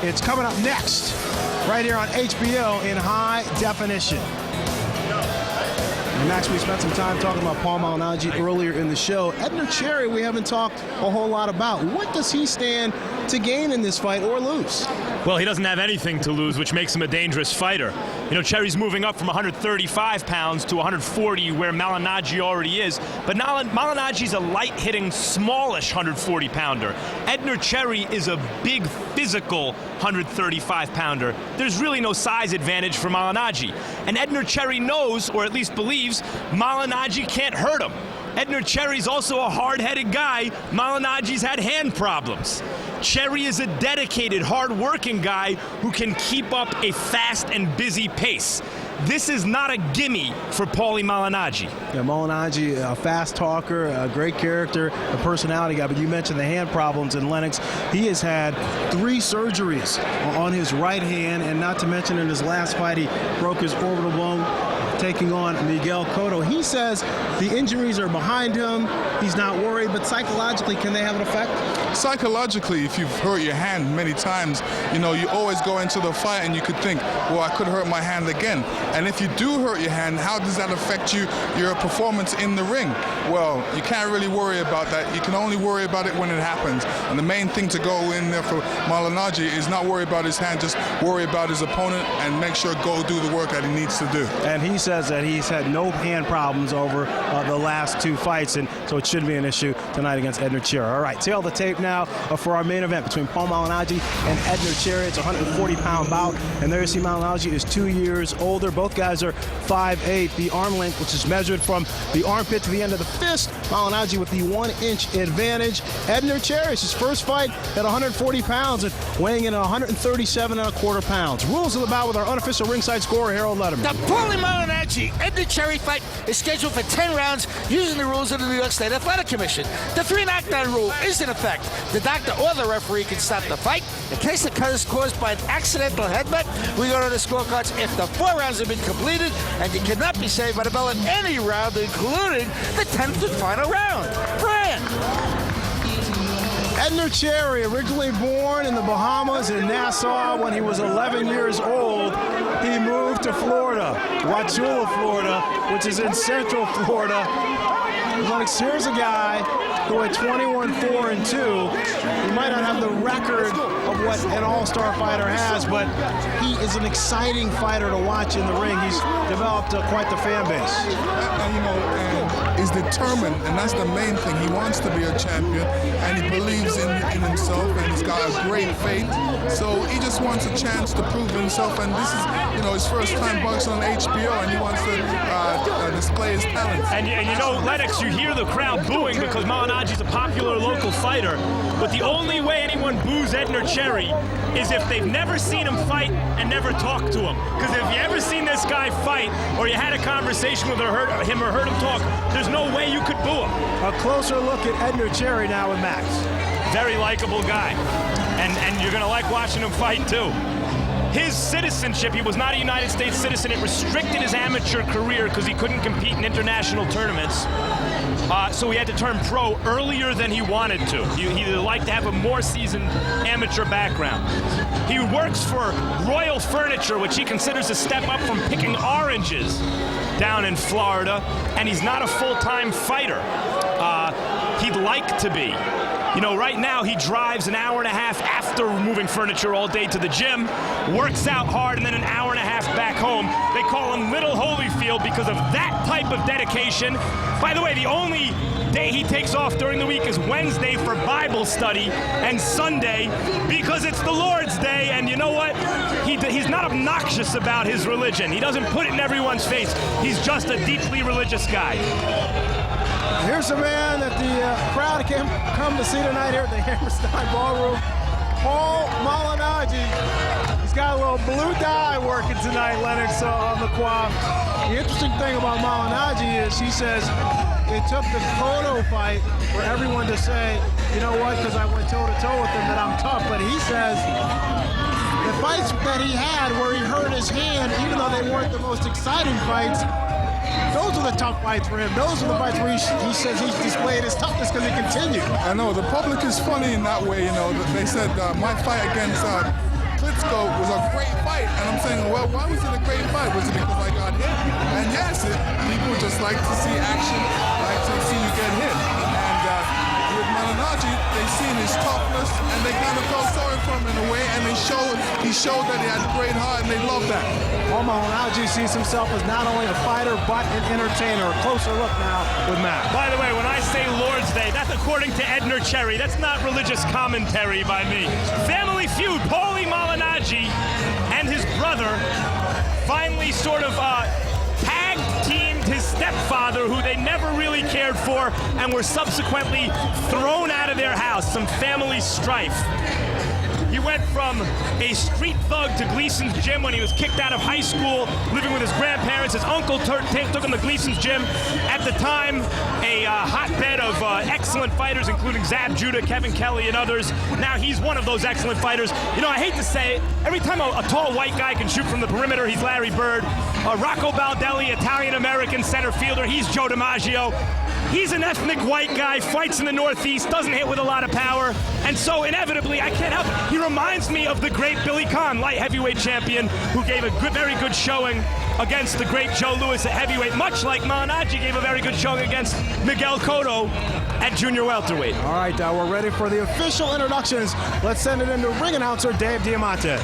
It's coming up next, right here on HBO in high definition. And Max, we spent some time talking about Paul Malignaggi earlier in the show. Edner Cherry, we haven't talked a whole lot about. What does he stand to gain in this fight or lose? Well, he doesn't have anything to lose, which makes him a dangerous fighter. You know, Cherry's moving up from 135 pounds to 140, where Malignaggi already is. But Malignaggi's a light-hitting, smallish 140-pounder. Edner Cherry is a big, physical 135-pounder. There's really no size advantage for Malignaggi. And Edner Cherry knows, or at least believes, Malignaggi can't hurt him. Edner Cherry's also a hard-headed guy. Malignaggi's had hand problems. Cherry is a dedicated, hard-working guy who can keep up a fast and busy pace. This is not a gimme for Paulie Malignaggi. Yeah, Malignaggi, a fast talker, a great character, a personality guy. But you mentioned the hand problems in Lennox. He has had 3 surgeries on his right hand, and not to mention in his last fight, he broke his orbital bone taking on Miguel Cotto. He says the injuries are behind him. He's not worried, but psychologically, can they have an effect? Psychologically, if you've hurt your hand many times, you know, you always go into the fight and you could think, well, I could hurt my hand again. And if you do hurt your hand, how does that affect your performance in the ring? Well, you can't really worry about that. You can only worry about it when it happens. And the main thing to go in there for Malignaggi is not worry about his hand, just worry about his opponent and make sure go do the work that he needs to do. And he says that he's had no hand problems over the last 2 fights, and so it shouldn't be an issue tonight against Edner Cherry. All right, tail the tape now for our main event between Paul Malignaggi and Edner Cherry. It's a 140-pound bout, and there you see Malignaggi is 2 years older. Both guys are 5'8". The arm length, which is measured from the armpit to the end of the fist, Malignaggi with the 1-inch advantage. Edner Cherry is his first fight at 140 pounds and weighing in at 137.25 pounds. Rules of the bout with our unofficial ringside scorer, Harold Letterman. The Paulie Malignaggi Edner Cherry fight is scheduled for 10 rounds using the rules of the New York State Athletic Commission. The 3 knockdown rule is in effect. The doctor or the referee can stop the fight. In case the cut is caused by an accidental headbutt, we go to the scorecards if the 4 rounds have been completed, and you cannot be saved by the bell in any round, including the 10th and final round. Fran! Edner Cherry, originally born in the Bahamas in Nassau when he was 11 years old. He moved to Florida, Wauchula, Florida, which is in central Florida. Here's a guy who at 21-4-2, he might not have the record of what an all-star fighter has, but he is an exciting fighter to watch in the ring. He's developed quite the fan base. And, you know, is determined, and that's the main thing. He wants to be a champion, and he believes in himself, and he's got a great faith. So he just wants a chance to prove himself, and this is, you know, his first time boxing on HBO, and he wants to display his talent. And you know, Lennox, you hear the crowd booing because Malignaggi's a popular local fighter, but the only way anyone boos Edner Cherry is if they've never seen him fight and never talked to him. Because if you ever seen this guy fight, or you had a conversation with heard him talk, there's no way you could boo him. A closer look at Edner Cherry now with Max. Very likable guy, and you're gonna like watching him fight too. His citizenship, he was not a United States citizen. It restricted his amateur career because he couldn't compete in international tournaments. So he had to turn pro earlier than he wanted to. He'd like to have a more seasoned amateur background. He works for Royal Furniture, which he considers a step up from picking oranges down in Florida, and he's not a full-time fighter. He'd like to be. You know, right now he drives an hour and a half after moving furniture all day to the gym, works out hard, and then an hour and a half back home. They call him Little Holyfield because of that type of dedication. By the way, the only day he takes off during the week is Wednesday for Bible study and Sunday because it's the Lord's Day, and you know what? He's not obnoxious about his religion. He doesn't put it in everyone's face. He's just a deeply religious guy. Here's a man that the crowd can come to see tonight here at the Hammerstein Ballroom. Paul Malignaggi. He's got a little blue dye working tonight, Lennox, on the quad. The interesting thing about Malignaggi is he says it took the Cotto fight for everyone to say, you know what, because I went toe-to-toe with him, that I'm tough. But he says the fights that he had where he hurt his hand, even though they weren't the most exciting fights, those are the tough fights for him. Those are the fights where he says he's displayed his toughness because he continued. I know, the public is funny in that way, you know. They said my fight against Klitschko was a great fight. And I'm saying, well, why was it a great fight? Was it because I got hit? And yes, people just like to see action, like to see you get hit. And with Malignaggi, they seen his toughness, and they kind of felt sorry for him in a way, and he showed that he had a great heart, and they loved that. Paul Malignaggi sees himself as not only a fighter, but an entertainer. A closer look now with Matt. By the way, when I say Lord's Day, that's according to Edner Cherry. That's not religious commentary by me. Family Feud, Pauli Malignaggi and his brother finally sort of tag-teamed his stepfather, who they never really cared for, and were subsequently thrown out of their house. Some family strife. He went from a street thug to Gleason's gym when he was kicked out of high school, living with his grandparents. His uncle took him to Gleason's gym. At the time, a hotbed of excellent fighters, including Zab Judah, Kevin Kelly, and others. Now he's one of those excellent fighters. You know, I hate to say it, every time a tall white guy can shoot from the perimeter, he's Larry Bird. Rocco Baldelli, Italian-American center fielder, he's Joe DiMaggio. He's an ethnic white guy, fights in the Northeast, doesn't hit with a lot of power, and so inevitably, I can't help it. He reminds me of the great Billy Conn, light heavyweight champion, who gave a very good showing against the great Joe Louis at heavyweight, much like Malignaggi gave a very good showing against Miguel Cotto at junior welterweight. All right, we're ready for the official introductions. Let's send it into ring announcer Dave Diamante.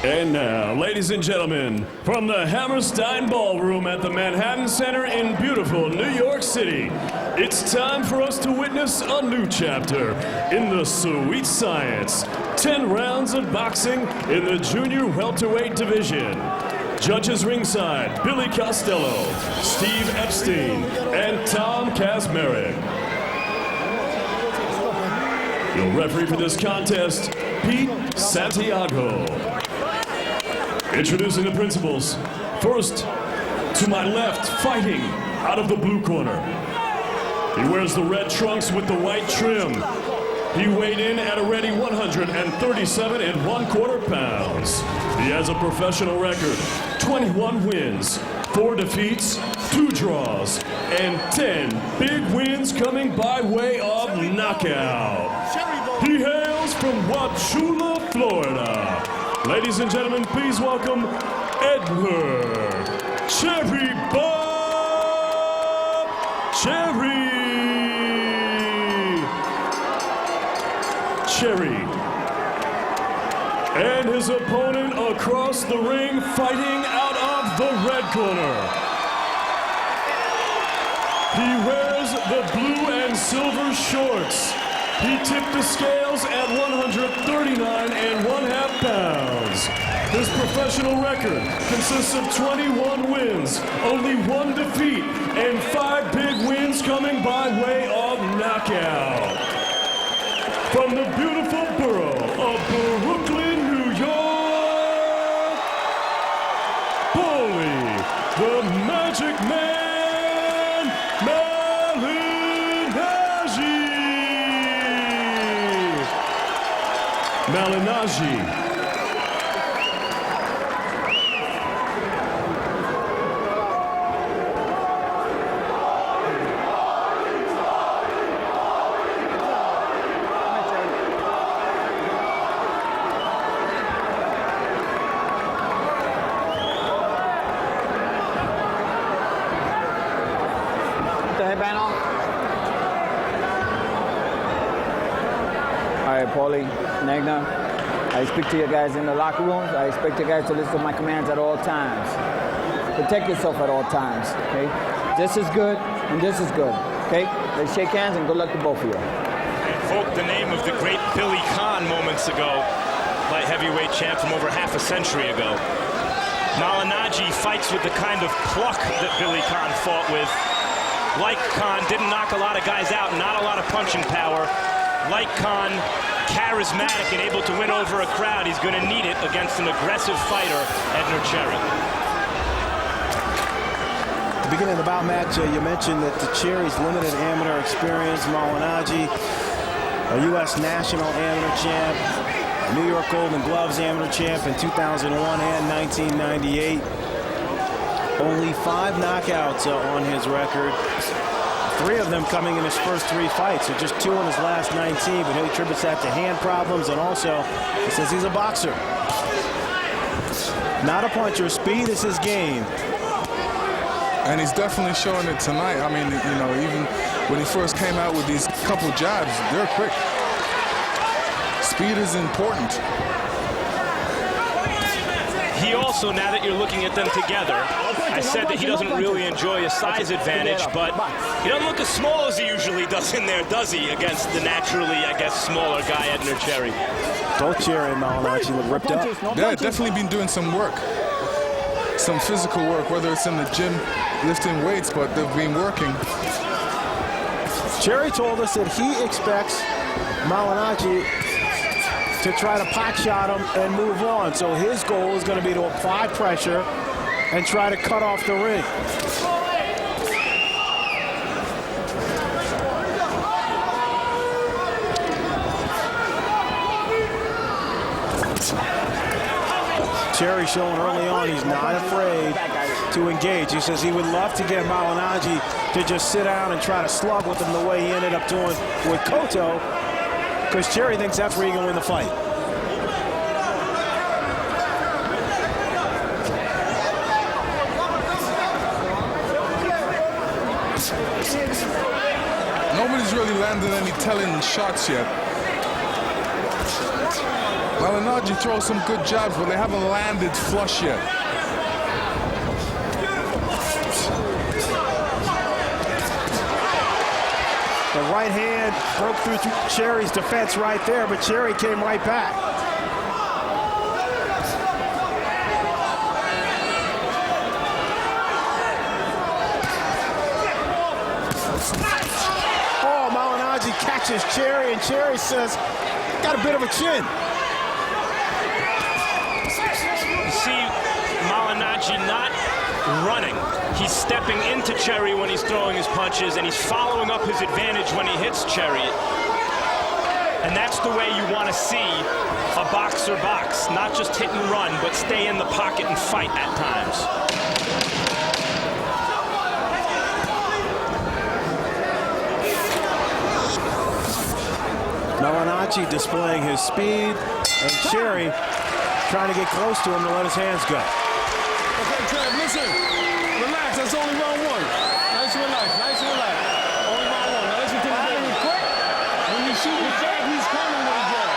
And now, ladies and gentlemen, from the Hammerstein Ballroom at the Manhattan Center in beautiful New York City, it's time for us to witness a new chapter in the sweet science. 10 rounds of boxing in the junior welterweight division. Judges ringside, Billy Costello, Steve Epstein, and Tom Kazmarek. Your referee for this contest, Pete Santiago. Introducing the principals. First, to my left, fighting out of the blue corner. He wears the red trunks with the white trim. He weighed in at a ready 137 1/4 pounds. He has a professional record, 21 wins, 4 defeats, 2 draws, and 10 big wins coming by way of knockout. He hails from Wauchula, Florida. Ladies and gentlemen, please welcome Edner Cherry Bob Cherry. And his opponent across the ring, fighting out of the red corner. He wears the blue and silver shorts. He tipped the scales at 139 1/2 pounds. His professional record consists of 21 wins, only 1 defeat, and 5 big wins coming by way of knockout. From the beautiful borough of Brooklyn, New York, Paulie, the Magic Man, Malignaggi. All right, Paulie, Edner, I speak to you guys in the locker rooms. I expect you guys to listen to my commands at all times. Protect yourself at all times, okay? This is good, and this is good, okay? Let's shake hands and good luck to both of you. I invoked the name of the great Billy Conn moments ago, light heavyweight champ from over half a century ago. Malignaggi fights with the kind of pluck that Billy Conn fought with. Like Conn, didn't knock a lot of guys out, not a lot of punching power. Like Conn, charismatic and able to win over a crowd. He's going to need it against an aggressive fighter, Edner Cherry. At the beginning of the bout match, you mentioned that the Cherry's limited amateur experience. Malignaggi, a U.S. national amateur champ, New York Golden Gloves amateur champ in 2001 and 1998. Only 5 knockouts on his record. 3 of them coming in his first 3 fights. So just 2 in his last 19, but he attributes that to hand problems, and also he says he's a boxer. Not a puncher. Speed is his game. And he's definitely showing it tonight. I mean, you know, even when he first came out with these couple jabs, they're quick. Speed is important. He also, now that you're looking at them together, I said that he doesn't really enjoy a size advantage, but he doesn't look as small as he usually does in there, does he, against the naturally, I guess, smaller guy, Edner Cherry. Both Cherry and Malignaggi look ripped up. Yeah, definitely been doing some work. Some physical work, whether it's in the gym, lifting weights, but they've been working. Cherry told us that he expects Malignaggi to try to pot shot him and move on. So his goal is going to be to apply pressure and try to cut off the ring. Cherry showing early on he's not afraid to engage. He says he would love to get Malignaggi to just sit down and try to slug with him the way he ended up doing with Cotto, because Cherry thinks that's where he can win the fight. Nobody's really landed any telling shots yet. Malignaggi throws some good jabs, but they haven't landed flush yet. The right hand broke through Cherry's defense right there, but Cherry came right back. Oh, Malignaggi catches Cherry, and Cherry says, got a bit of a chin. You see Malignaggi not running. He's stepping into Cherry when he's throwing his punches, and he's following up his advantage when he hits Cherry. And that's the way you want to see a boxer box. Not just hit and run, but stay in the pocket and fight at times. Malignaggi displaying his speed, and Cherry trying to get close to him to let his hands go. Okay, Trev, listen. Relax, that's only round 1. Nice and relax, nice and relax. Only round 1. Now listen to me. When you shoot a jab, he's coming with a jab.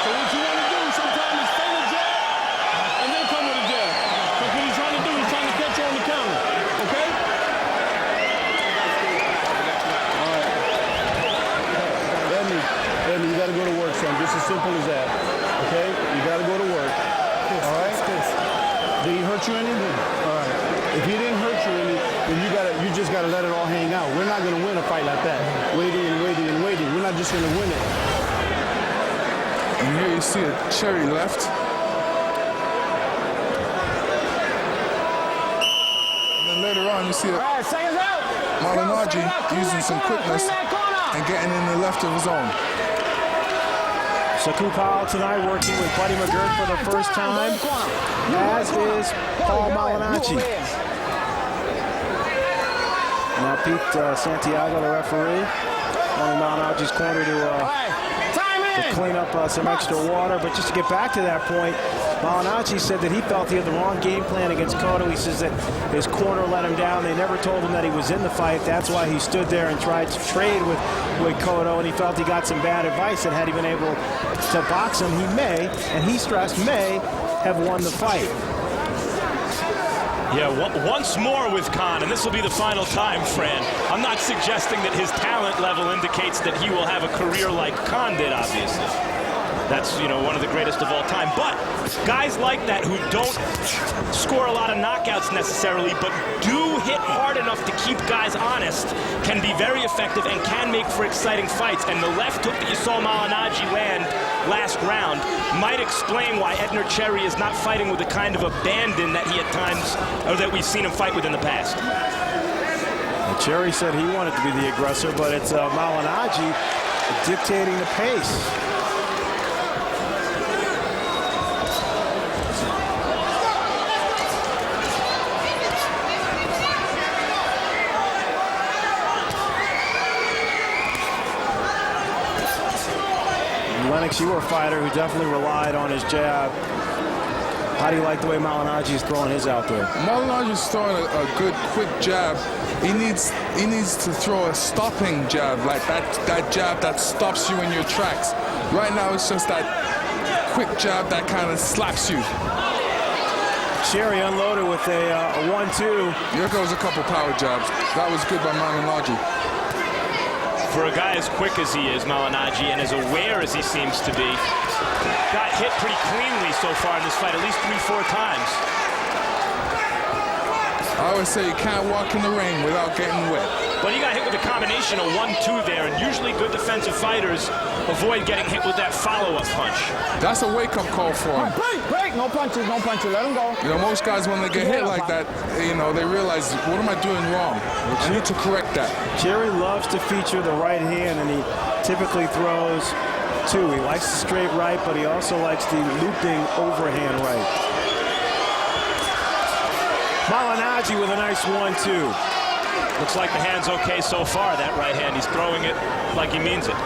So what you want to do sometimes is feint a jab and then come with a jab. That's what he's trying to do. He's trying to catch you on the counter. Okay? All right. Edner, you got to go to work, son. Just as simple as that. Okay? You got to go to work. All right? Did he hurt you any? All right. If he didn't hurt you any, then you just gotta let it all hang out. We're not gonna win a fight like that. Waiting and waiting and waiting. We're not just gonna win it. And here you see a Cherry left. And then later on you see a Malignaggi using some quickness and getting in the left of his own. Saku Powell tonight working with Buddy McGirt for the first time, as is Paul Malignaggi. Now Pete Santiago, the referee, on Malignaggi's corner to clean up some extra water. But just to get back to that point, Malignaggi said that he felt he had the wrong game plan against Cotto. He says that his corner let him down. They never told him that he was in the fight. That's why he stood there and tried to trade with Cotto, and he felt he got some bad advice, and had he been able to box him, he may, and he stressed may, have won the fight. Yeah, once more with Khan, and this will be the final time, Fran. I'm not suggesting that his talent level indicates that he will have a career like Khan did, obviously. That's, you know, one of the greatest of all time. But guys like that who don't score a lot of knockouts necessarily, but do hit hard enough to keep guys honest, can be very effective and can make for exciting fights. And the left hook that you saw Malignaggi land last round might explain why Edner Cherry is not fighting with the kind of abandon that he at times, or that we've seen him fight with in the past. Well, Cherry said he wanted to be the aggressor, but it's Malignaggi dictating the pace. Alex, you were a fighter who definitely relied on his jab. How do you like the way Malignaggi is throwing his out there? Malignaggi is throwing a good, quick jab. He needs to throw a stopping jab, like that jab that stops you in your tracks. Right now, it's just that quick jab that kind of slaps you. Cherry unloaded with a 1-2. Here goes a couple power jabs. That was good by Malignaggi. For a guy as quick as he is, Malignaggi, and as aware as he seems to be, got hit pretty cleanly so far in this fight, at least 3-4 times. I always say you can't walk in the ring without getting wet. But he got hit with a combination of 1-2 there, and usually good defensive fighters avoid getting hit with that follow-up punch. That's a wake-up call for him. Break! No punches, no punches. Let him go. You know, most guys, when they get hit like that, you know, they realize, what am I doing wrong? I need to correct that. Cherry loves to feature the right hand, and he typically throws two. He likes the straight right, but he also likes the looping overhand right. Malignaggi with a nice 1-2. Looks like the hand's okay so far, that right hand. He's throwing it like he means it.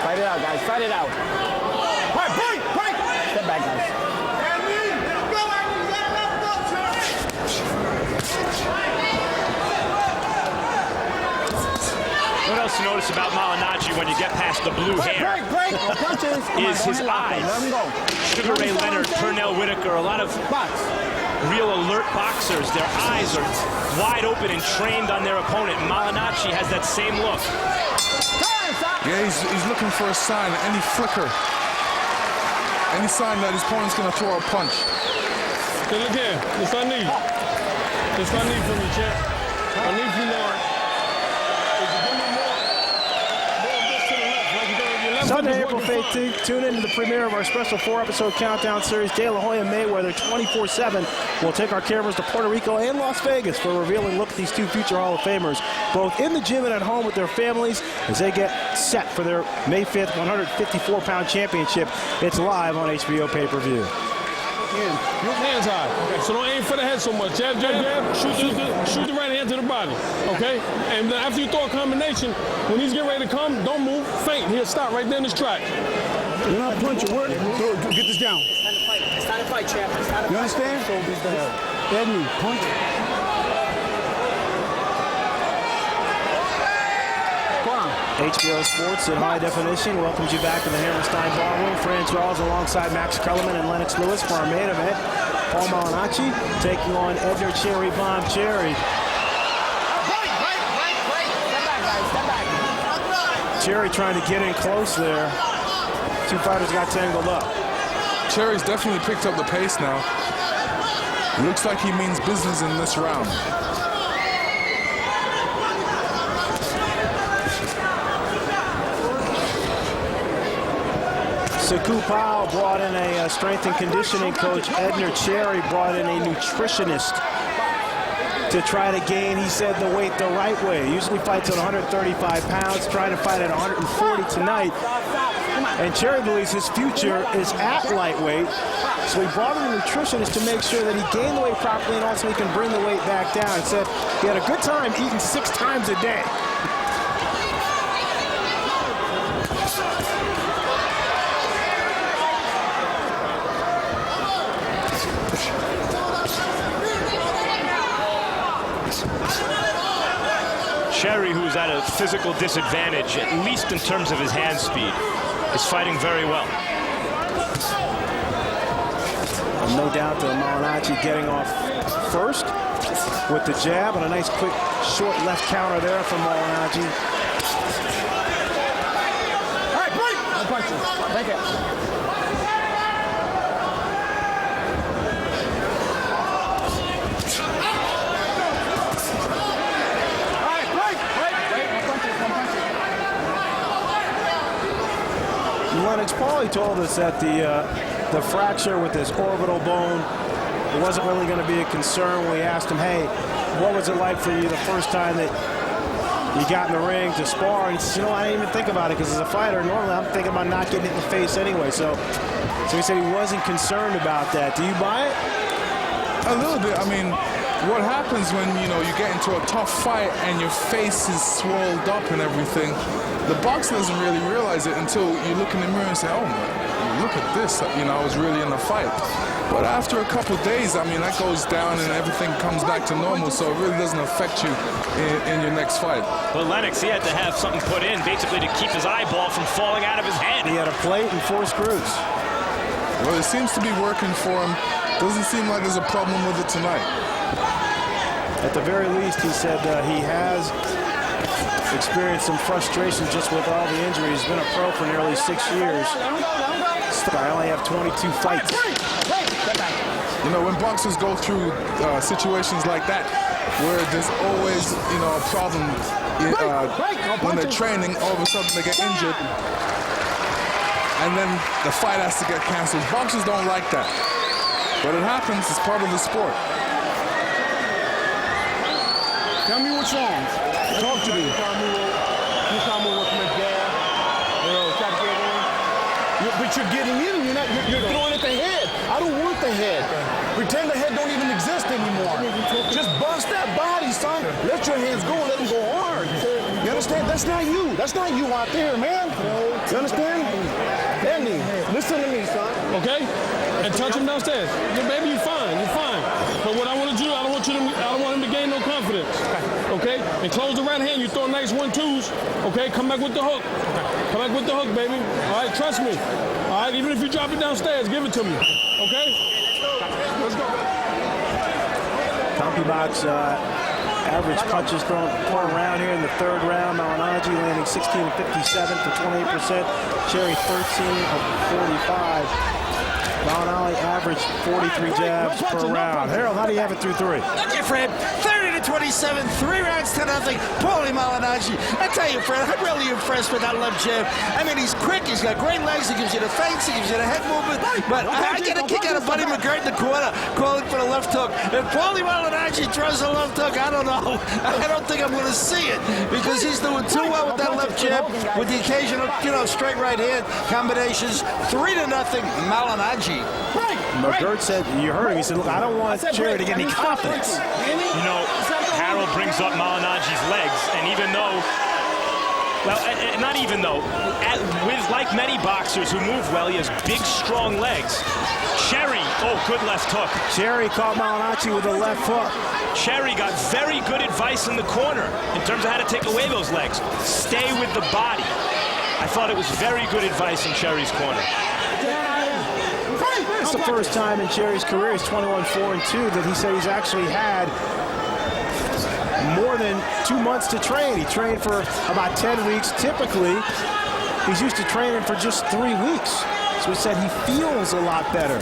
Fight it out, guys. Fight it out. Break! Step back, guys. What else to notice about Malignaggi when you get past the blue hair Break! No punches. is his eyes. Let him go. Sugar Ray Leonard, Pernell Whitaker, a lot of real alert boxers. Their eyes are wide open and trained on their opponent. Malignaggi has that same look. Yeah, he's looking for a sign, any flicker, any sign that his opponent's going to throw a punch. Okay, look here. This I need. This I need from you, champ. I need you now. If you give me more of this to the left, like you did, your left Sunday, hip is April working 15th, tune in to the premiere of our special 4-episode countdown series, De La Hoya Mayweather 24/7. We'll take our cameras to Puerto Rico and Las Vegas for a revealing look at these two future Hall of Famers, both in the gym and at home with their families as they get set for their May 5th 154-pound championship. It's live on HBO pay-per-view. Your hands high. Okay, so don't aim for the head so much. Jab, jab, jab. Shoot the right hand to the body. Okay? And then after you throw a combination, when he's getting ready to come, don't move. Feint. He'll stop right there in his track. You're not punching. Work. Get this down. It's time to fight, champ. You understand? Edner, punch. HBO Sports in high definition welcomes you back to the Hammerstein Ballroom. Fran Charles alongside Max Kellerman and Lennox Lewis for our main event. Paul Malignaggi taking on Edner Cherry Bomb Cherry. Step back. Cherry trying to get in close there. Two fighters got tangled up. Cherry's definitely picked up the pace now. Looks like he means business in this round. Saku Powell brought in a strength and conditioning coach. Edner Cherry brought in a nutritionist to try to gain, he said, the weight the right way. Usually fights at 135 pounds, trying to fight at 140 tonight. And Cherry believes his future is at lightweight. So he brought in a nutritionist to make sure that he gained the weight properly and also he can bring the weight back down. He said he had a good time eating 6 times a day. Cherry, who's at a physical disadvantage, at least in terms of his hand speed, is fighting very well. And no doubt that Malignaggi getting off first with the jab and a nice quick short left counter there from Malignaggi. All right, break! No punches. Break it. Lennox, Paulie told us that the fracture with his orbital bone, it wasn't really going to be a concern. We asked him, hey, what was it like for you the first time that you got in the ring to spar? And he said, you know, I didn't even think about it because as a fighter, normally I'm thinking about not getting hit in the face anyway. So he said he wasn't concerned about that. Do you buy it? A little bit. I mean, what happens when, you know, you get into a tough fight and your face is swelled up and everything, the boxer doesn't really realize it until you look in the mirror and say, oh, look at this, you know, I was really in a fight. But after a couple days, I mean, that goes down and everything comes back to normal, so it really doesn't affect you in your next fight. Well, Lennox, he had to have something put in, basically to keep his eyeball from falling out of his head. He had a plate and 4 screws. Well, it seems to be working for him. Doesn't seem like there's a problem with it tonight. At the very least, he said he has experienced some frustration just with all the injuries. He's been a pro for nearly 6 years. I only have 22 fights. You know, when boxers go through situations like that, where there's always, you know, a problem when they're training, all of a sudden they get injured, and then the fight has to get canceled. Boxers don't like that, but it happens. It's part of the sport. Tell me what's wrong. Talk to me. But you're getting in. You're throwing at the head. I don't want the head. Pretend the head don't even exist anymore. Just bust that body, son. Let your hands go. Let them go hard. You understand? That's not you. That's not you out there, man. You understand? Edner, listen to me, son. Okay? And touch him downstairs. Yeah, baby, you're fine. You're fine. But what I want to do, I don't want him to gain no confidence. Okay? And close the right hand. You throw nice 1-2s. Okay? Come back with the hook. Come back with the hook, baby. All right? Trust me. All right? Even if you drop it downstairs, give it to me. Okay? Let's go. CompuBox average punches thrown per round here in the 3rd round. Malignaggi landing 16 of 57 for 28%. Cherry 13 of 45. Malignaggi averaged 43 jabs per round. Harold, how do you have it through 3? Okay, Fred. 30-27, 3 rounds to nothing. Paulie Malignaggi. I tell you, Fred, I'm really impressed with that left jab. I mean, he's quick. He's got great legs. He gives you the feints. He gives you the head movement. But I get a kick out of Buddy McGirt in the corner, calling for the left hook. If Paulie Malignaggi throws a left hook, I don't know. I don't think I'm going to see it because he's doing too well with that left jab, with the occasional, you know, straight right hand combinations. 3-0, Malignaggi. McGirt said, you heard him, he said, look, I don't want Cherry to get any confidence. You know, Harold brings up Malignaggi's legs, and even though, well, not even though, with like many boxers who move well, he has big, strong legs. Cherry, oh, good left hook. Cherry caught Malignaggi with a left hook. Cherry got very good advice in the corner in terms of how to take away those legs. Stay with the body. I thought it was very good advice in Cherry's corner. It's the first time in Cherry's career, he's 21-4-2, that he said he's actually had more than 2 months to train. He trained for about 10 weeks. Typically, he's used to training for just 3 weeks. So he said he feels a lot better.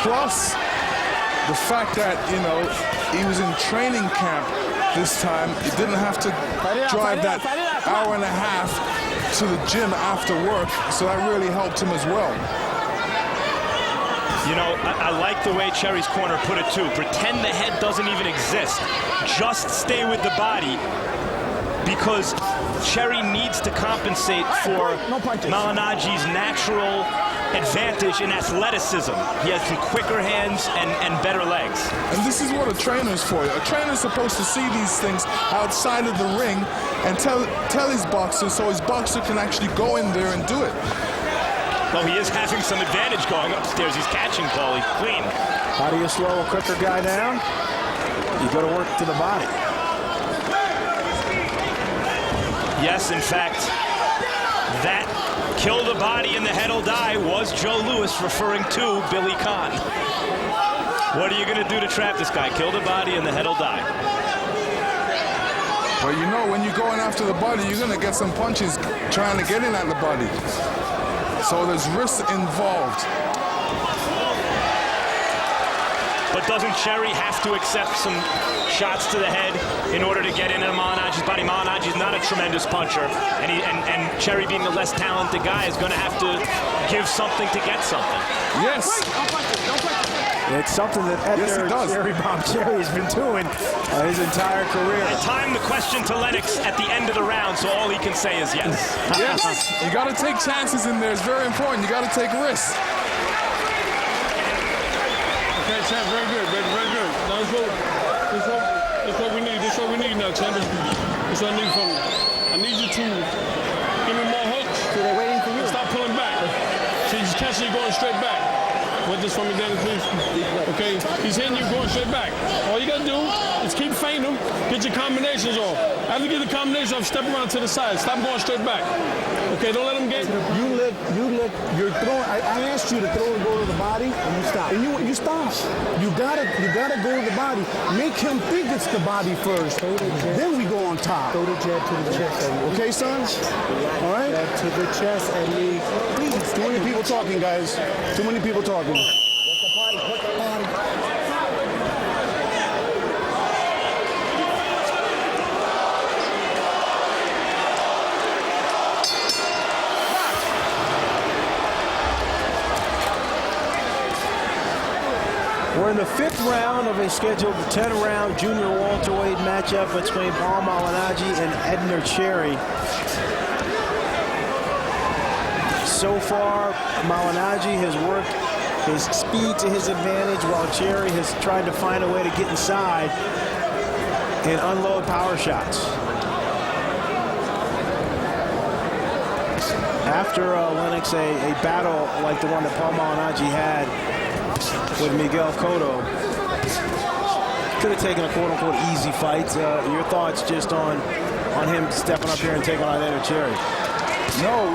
Plus, the fact that, you know, he was in training camp this time. He didn't have to drive that hour and a half to the gym after work, so that really helped him as well. You know, I like the way Cherry's corner put it too. Pretend the head doesn't even exist. Just stay with the body, because Cherry needs to compensate for Malignaggi's natural advantage in athleticism. He has some quicker hands and better legs. And this is what a trainer's for. A trainer's supposed to see these things outside of the ring and tell his boxer, so his boxer can actually go in there and do it. Well, he is having some advantage going upstairs. He's catching Paulie clean. How do you slow a quicker guy down? You go to work to the body. Yes, in fact, that kill the body and the head'll die was Joe Louis referring to Billy Conn. What are you going to do to trap this guy? Kill the body and the head'll die. But you know, when you're going after the body, you're going to get some punches trying to get in at the body. So there's risk involved. But doesn't Cherry have to accept some shots to the head in order to get into Malignaggi's body? Malignaggi's not a tremendous puncher, and Cherry, being the less talented guy, is going to have to give something to get something. Yes. It's something that Edner, Cherry Bomb Cherry, has been doing his entire career. I timed the question to Lennox at the end of the round, so all he can say is yes. Yes. You got to take chances in there. It's very important. You got to take risks. Okay, champ, very good, very good. Let's go. That's what we need. That's what we need now, champ. That's what I need from you. I need you to give me more hooks. So they're waiting for you. Stop pulling back. See, he's catching you going straight back. Want this from me, Danny, please? Okay, he's hitting you going straight back. All you gotta do is keep feinting him, get your combinations off. After you get the combination off, step around to the side. Stop going straight back. Okay, don't let him get. You're throwing. I asked you to throw and go to the body, and you stop. And you stop. You gotta go to the body. Make him think it's the body first. Then we go on top. Throw the jab to the chest. Okay, son? All right? Jab to the chest and knee. Please. Too many people talking, guys. Too many people talking. We're in the 5th round of a scheduled 10-round junior welterweight matchup between Paul Malignaggi and Edner Cherry. So far, Malignaggi has worked his speed to his advantage while Cherry has tried to find a way to get inside and unload power shots. After Lennox, a battle like the one that Paul Malignaggi had with Miguel Cotto, could have taken a quote-unquote easy fight. Your thoughts just on him stepping up here and taking on Edner Cherry? No,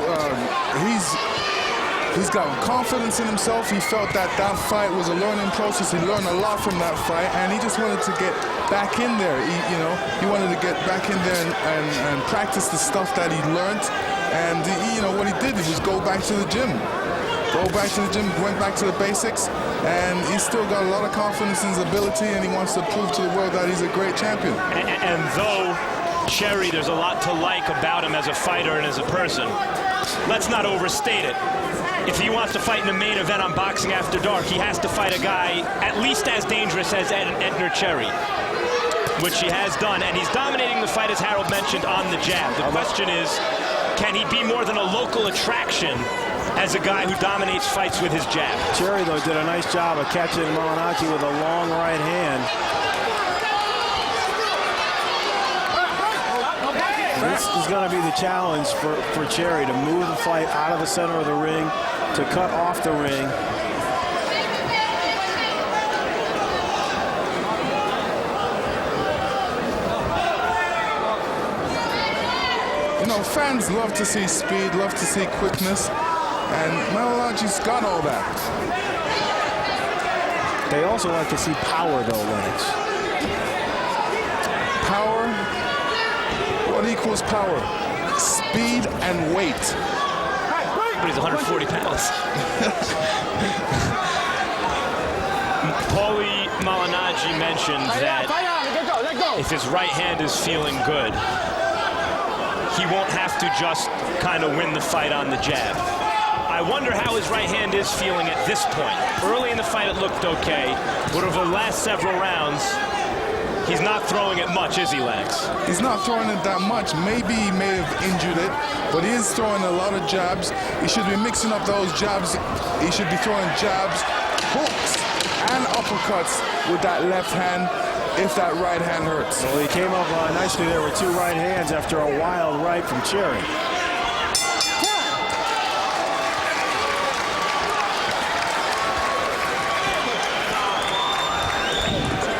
he's got confidence in himself. He felt that fight was a learning process. He learned a lot from that fight, and he just wanted to get back in there. He wanted to get back in there and practice the stuff that he learned. And what he did was go back to the gym. Went back to the basics, and he's still got a lot of confidence in his ability, and he wants to prove to the world that he's a great champion. And though Cherry, there's a lot to like about him as a fighter and as a person, let's not overstate it. If he wants to fight in the main event on Boxing After Dark, he has to fight a guy at least as dangerous as Edner Cherry, which he has done, and he's dominating the fight, as Harold mentioned, on the jab. The question is, can he be more than a local attraction as a guy who dominates fights with his jab? Cherry, though, did a nice job of catching Malignaggi with a long right hand. This is going to be the challenge for Cherry, to move the fight out of the center of the ring, to cut off the ring. Fans love to see speed, love to see quickness, and Malignaggi's got all that. They also like to see power, though, Lennox. Power? What equals power? Speed and weight. But he's 140 pounds. Paulie Malignaggi mentioned that if his right hand is feeling good, he won't have to just kind of win the fight on the jab. I wonder how his right hand is feeling at this point. Early in the fight, it looked okay, but over the last several rounds, he's not throwing it much, is he, Lennox? He's not throwing it that much. Maybe he may have injured it, but he is throwing a lot of jabs. He should be mixing up those jabs. He should be throwing jabs, hooks, and uppercuts with that left hand, if that right hand hurts. Well, he came up nicely there with 2 right hands after a wild right from Cherry.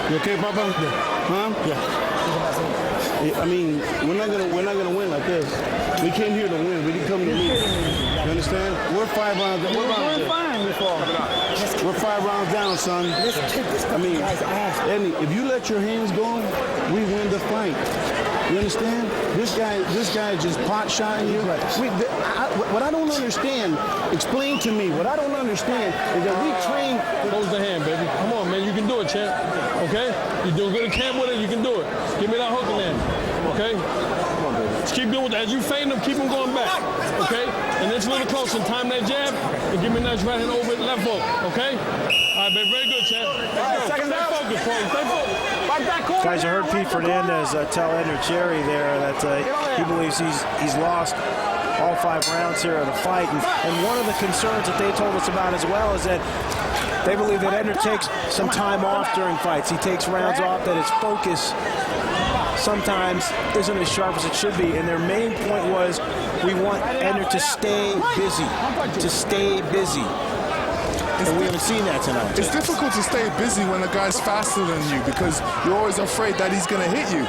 You okay, Papa? Huh? Yeah. I mean, we're not gonna win like this. We came here to win. We didn't come to lose. You understand? We're 5 rounds. We're fine before. We're 5 rounds down, son. I mean, Eddie, if you let your hands go, we win the fight. You understand? This guy is just pot shotting you. What I don't understand, explain to me. What I don't understand is that we train. Close the hand, baby. Come on, man. You can do it, champ. Okay? You're doing good in camp with it. You can do it. Give me that hook in there. Okay? Come on, baby. Just keep doing that. As you feint him, keep him going back. Okay? And it's a little close. And time that jab and give me a nice right hand over left hook. Okay? All right, baby. Very good, champ. Stay focused, Paulie. Stay focused. Guys, you heard Pete Fernandez tell Edner Cherry there that he believes he's lost all 5 rounds here of the fight. And one of the concerns that they told us about as well is that They believe that Edner takes some time off during fights. He takes rounds off, that his focus sometimes isn't as sharp as it should be. And their main point was, we want Edner to stay busy, And we haven't seen that tonight. It's difficult to stay busy when a guy's faster than you because you're always afraid that he's going to hit you.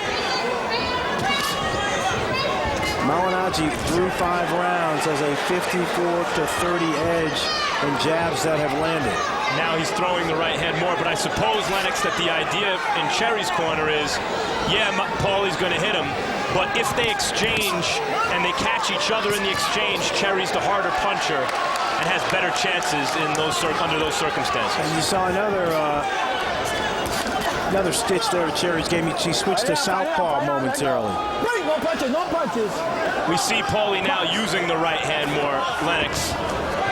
Malignaggi through 5 rounds has a 54-30 edge in jabs that have landed. Now he's throwing the right hand more, but I suppose, Lennox, that the idea in Cherry's corner is, yeah, Paulie's going to hit him, but if they exchange and they catch each other in the exchange, Cherry's the harder puncher and has better chances in those under those circumstances. And you saw another stitch there at Cherry's game. She switched to southpaw momentarily. No punches, no punches. We see Paulie now using the right hand more, Lennox.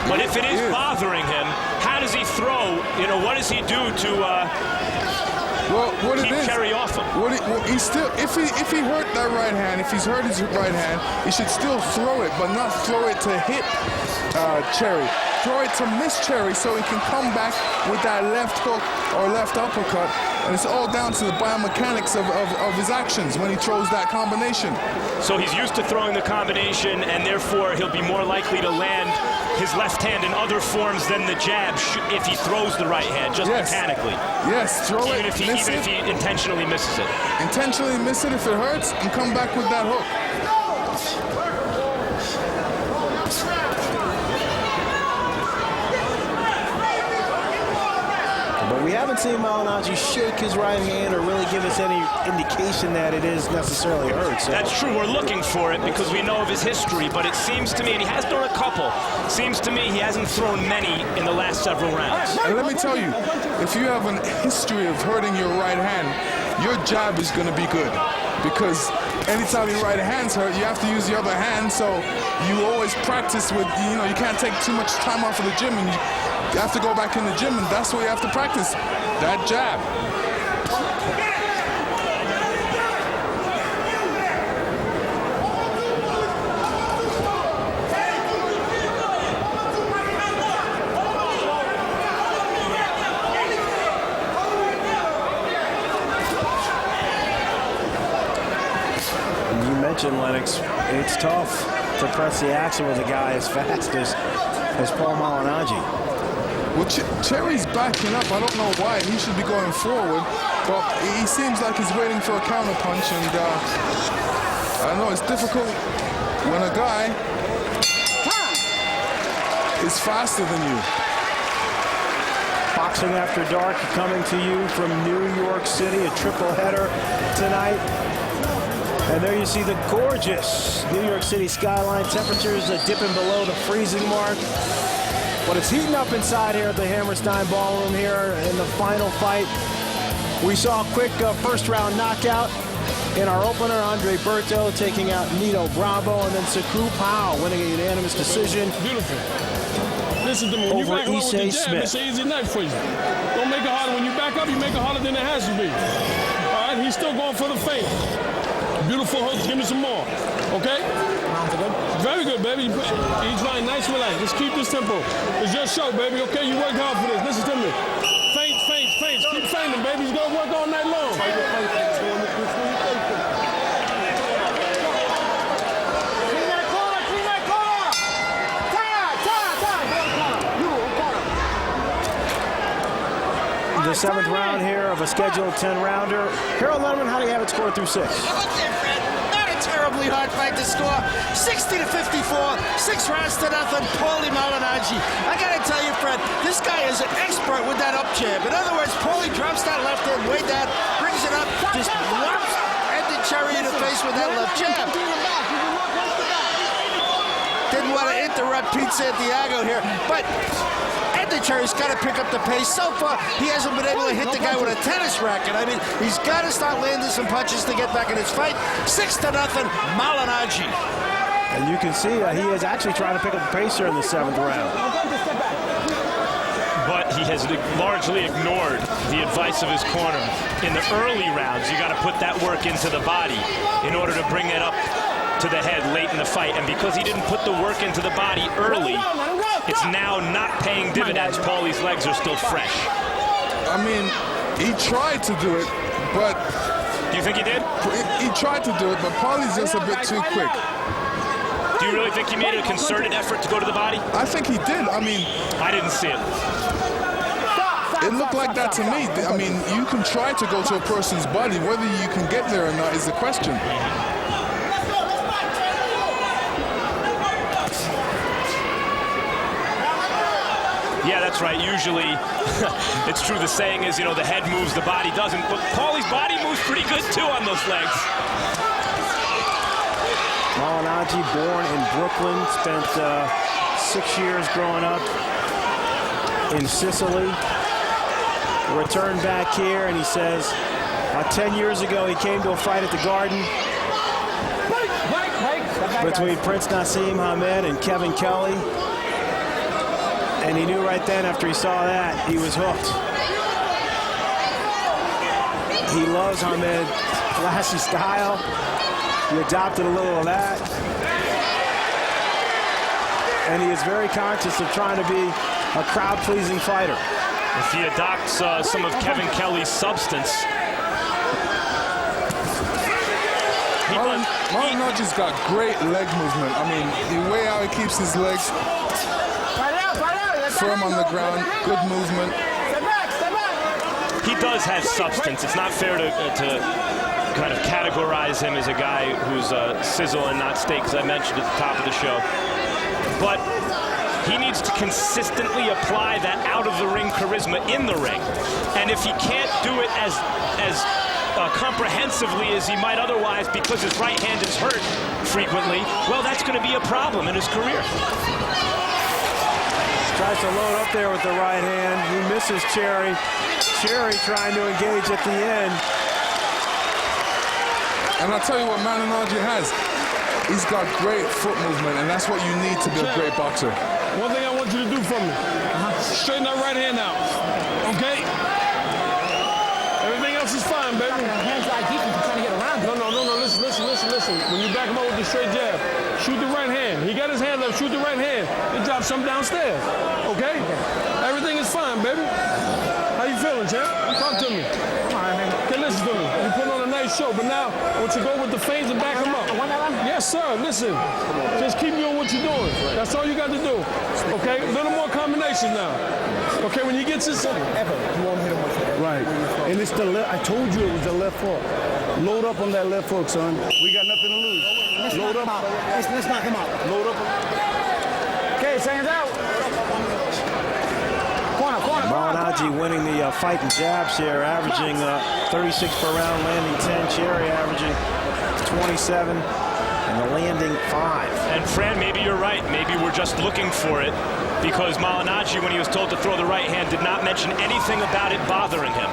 But if it is bothering him, how does he throw? You know, what does he do to keep Cherry off him? He still, if he hurt that right hand, if he's hurt his right hand, he should still throw it, but not throw it to hit Cherry. Throw it to miss Cherry so he can come back with that left hook or left uppercut. And it's all down to the biomechanics of his actions when he throws that combination. So he's used to throwing the combination, and therefore he'll be more likely to land his left hand in other forms than the jab if he throws the right hand, just mechanically. Yes, throw it, even if he intentionally misses it. Intentionally miss it if it hurts, and come back with that hook. But we haven't seen Malignaggi shake his right hand or really give us any indication that it is necessarily hurt. So. That's true. We're looking for it because we know of his history, but it seems to me, and he has done a couple, seems to me he hasn't thrown many in the last several rounds. And let me tell you, if you have a history of hurting your right hand, your jab is going to be good because anytime your right hand's hurt, you have to use the other hand, so you always practice with, you can't take too much time off of the gym, and you have to go back in the gym, and that's what you have to practice, that jab. You mentioned, Lennox, it's tough to press the action with a guy as fast as Paul Malignaggi. Well, Cherry's backing up. I don't know why. He should be going forward, but he seems like he's waiting for a counterpunch, and I know it's difficult when a guy is faster than you. Boxing After Dark coming to you from New York City, a triple header tonight. And there you see the gorgeous New York City skyline. Temperatures are dipping below the freezing mark. But it's heating up inside here at the Hammerstein Ballroom here in the final fight. We saw a quick first-round knockout in our opener. Andre Berto taking out Nito Bravo, and then Saku Pao winning a unanimous decision. Beautiful. Listen to me. When you back up with the jab, it's an easy night for you. Don't make it harder. When you back up, you make it harder than it has to be. All right? He's still going for the feint. Beautiful hooks. Give me some more. Okay? Very good, baby. Each line, nice, relax. Let's keep this tempo. It's your show, baby. Okay, you worked hard for this. Listen to me. Feints, feints, feints. Keep feinting, baby. You're gonna work all night long. The 7th round here of a scheduled 10-rounder. Harold Letterman, how do you have it scored through 6? Terribly hard fight to score. 60-54, 6 rounds to nothing. Paulie Malignaggi. I gotta tell you, Fred, this guy is an expert with that up jab. In other words, Paulie drops that left hand way down, brings it up, just whops Edner Cherry in the face with that left jab. Didn't want to interrupt Pete Santiago here, but Edner Cherry's got to pick up the pace. So far, he hasn't been able to hit the guy with a tennis racket. I mean, he's got to start landing some punches to get back in his fight. 6-0, Malignaggi. And you can see he is actually trying to pick up the pace here in the 7th round. But he has largely ignored the advice of his corner. In the early rounds, you got to put that work into the body in order to bring it up to the head late in the fight. And because he didn't put the work into the body early, It's now not paying dividends. Paulie's legs are still fresh. I mean, he tried to do it, but... Do you think he did? He tried to do it, but Paulie's just a bit too quick. Do you really think he made a concerted effort to go to the body? I think he did. I mean... I didn't see it. It looked like that to me. I mean, you can try to go to a person's body. Whether you can get there or not is the question. Yeah, that's right. Usually, it's true. The saying is, you know, the head moves, the body doesn't. But Paulie's body moves pretty good, too, on those legs. Malignaggi, born in Brooklyn, spent 6 years growing up in Sicily. Returned back here, and he says, 10 years ago, he came to a fight at the Garden between Prince Nassim Hamed and Kevin Kelly. And he knew right then after he saw that, he was hooked. He loves Hamed's flashy style. He adopted a little of that. And he is very conscious of trying to be a crowd-pleasing fighter. If he adopts some of Kevin Kelly's substance. Malignaggi's got great leg movement. I mean, the way how he keeps his legs firm on the ground, good movement. He does have substance. It's not fair to kind of categorize him as a guy who's sizzle and not steak, as I mentioned at the top of the show. But he needs to consistently apply that out-of-the-ring charisma in the ring. And if he can't do it as comprehensively as he might otherwise because his right hand is hurt frequently, well, that's going to be a problem in his career. Tries to load up there with the right hand. He misses Cherry. Cherry trying to engage at the end. And I'll tell you what Malignaggi has. He's got great foot movement, and that's what you need to be a great boxer. One thing I want you to do for me. Straighten that right hand out. Okay? Everything else is fine, baby. Hands like deep, you're trying to get around. No. Listen. When you back him up with the straight jab, shoot the right hand. He got his hand up, shoot the right hand. It drops something downstairs. Okay? Everything is fine, baby. How you feeling, champ? Talk to me. Okay, listen to me. You put on a nice show, but now I want you to go with the feints and back him up. Yes, sir. Listen. Just keep doing what you're doing. That's all you got to do. Okay? A little more combination now. Okay, when he gets his... You won't hit him with that. Right. And it's the left. I told you it was the left hook. Load up on that left hook, son. We got nothing to lose. Load up. Let's knock him out. Load up. Okay, hands out. Corner. Malignaggi winning the fight in jabs here, averaging 36 per round, landing 10. Cherry averaging 27 and the landing 5. And Fran, maybe you're right. Maybe we're just looking for it because Malignaggi, when he was told to throw the right hand, did not mention anything about it bothering him.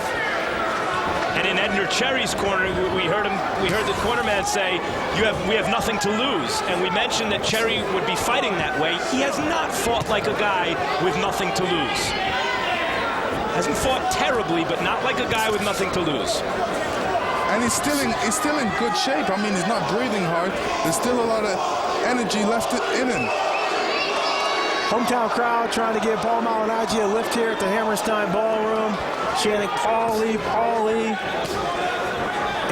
And in Edner Cherry's corner, we heard the cornerman say, we have nothing to lose. And we mentioned that Cherry would be fighting that way. He has not fought like a guy with nothing to lose. Hasn't fought terribly, but not like a guy with nothing to lose. And he's still in good shape. I mean, he's not breathing hard. There's still a lot of energy left in him. Hometown crowd trying to give Paul Malignaggi a lift here at the Hammerstein Ballroom, chanting Paulie, Paulie.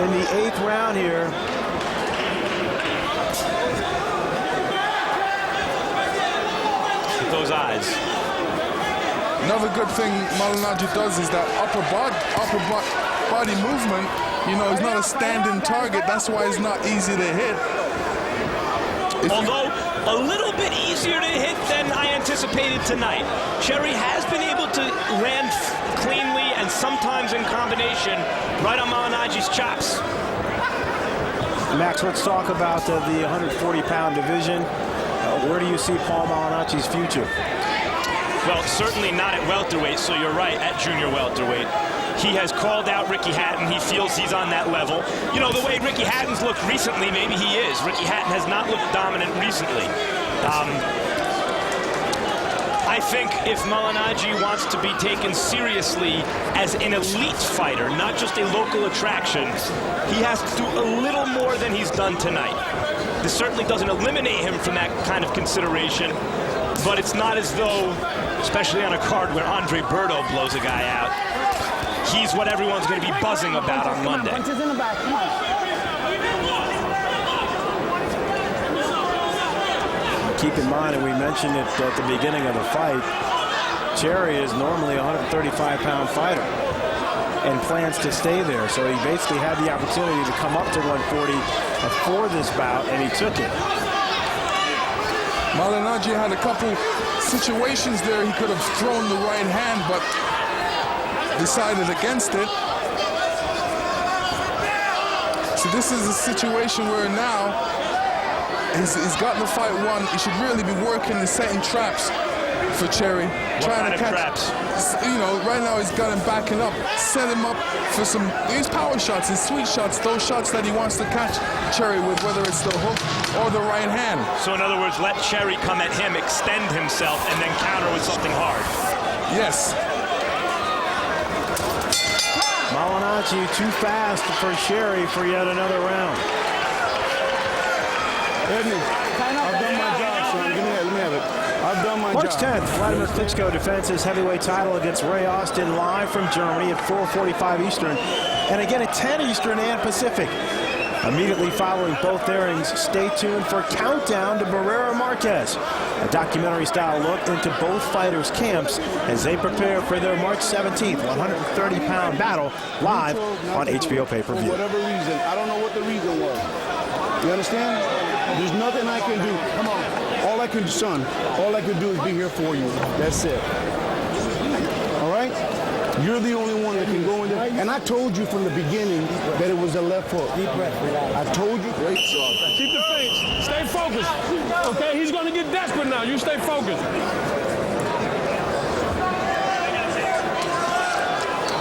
In the 8th round here. With those eyes. Another good thing Malignaggi does is that upper body movement. You know, he's not a standing target. That's why it's not easy to hit. Although a little bit easier to hit than I anticipated tonight. Cherry has been able to land cleanly and sometimes in combination right on Malignaggi's chops. Max, let's talk about the 140-pound division. Where do you see Paul Malignaggi's future? Well, certainly not at welterweight, so you're right, at junior welterweight. He has called out Ricky Hatton. He feels he's on that level. You know, the way Ricky Hatton's looked recently, maybe he is. Ricky Hatton has not looked dominant recently. I think if Malignaggi wants to be taken seriously as an elite fighter, not just a local attraction, he has to do a little more than he's done tonight. This certainly doesn't eliminate him from that kind of consideration, But it's not as though, especially on a card where Andre Berto blows a guy out, he's what everyone's going to be buzzing about on Monday. Punches in the back. Come on. Keep in mind, and we mentioned it at the beginning of the fight, Cherry is normally a 135-pound fighter and plans to stay there. So he basically had the opportunity to come up to 140 before this bout, and he took it. Malignaggi had a couple situations there. He could have thrown the right hand, but decided against it. So this is a situation where now he's got the fight won. He should really be working and setting traps for Cherry. Trying to catch traps. You know, right now he's got him backing up. Set him up for these power shots and sweet shots, those shots that he wants to catch Cherry with, whether it's the hook or the right hand. So in other words, let Cherry come at him, extend himself, and then counter with something hard. Yes. Malignaggi too fast for Cherry for yet another round. Edner, I've done my job, son. Give me that. Let me have it. I've done my March job. 10th, Vladimir Klitschko defends his heavyweight title against Ray Austin live from Germany at 4:45 Eastern, and again at 10 Eastern and Pacific. Immediately following both airings, stay tuned for Countdown to Barrera Marquez, a documentary-style look into both fighters' camps as they prepare for their March 17th 130-pound battle live on HBO pay-per-view. For whatever reason, I don't know what the reason was. You understand? There's nothing I can do. Come on. All I can do, son, all I can do is be here for you. That's it. All right? You're the only one that can go in there. And I told you from the beginning that it was a left hook. Deep breath. I told you. Great job. Keep the face. Stay focused. Okay, he's going to get desperate now. You stay focused.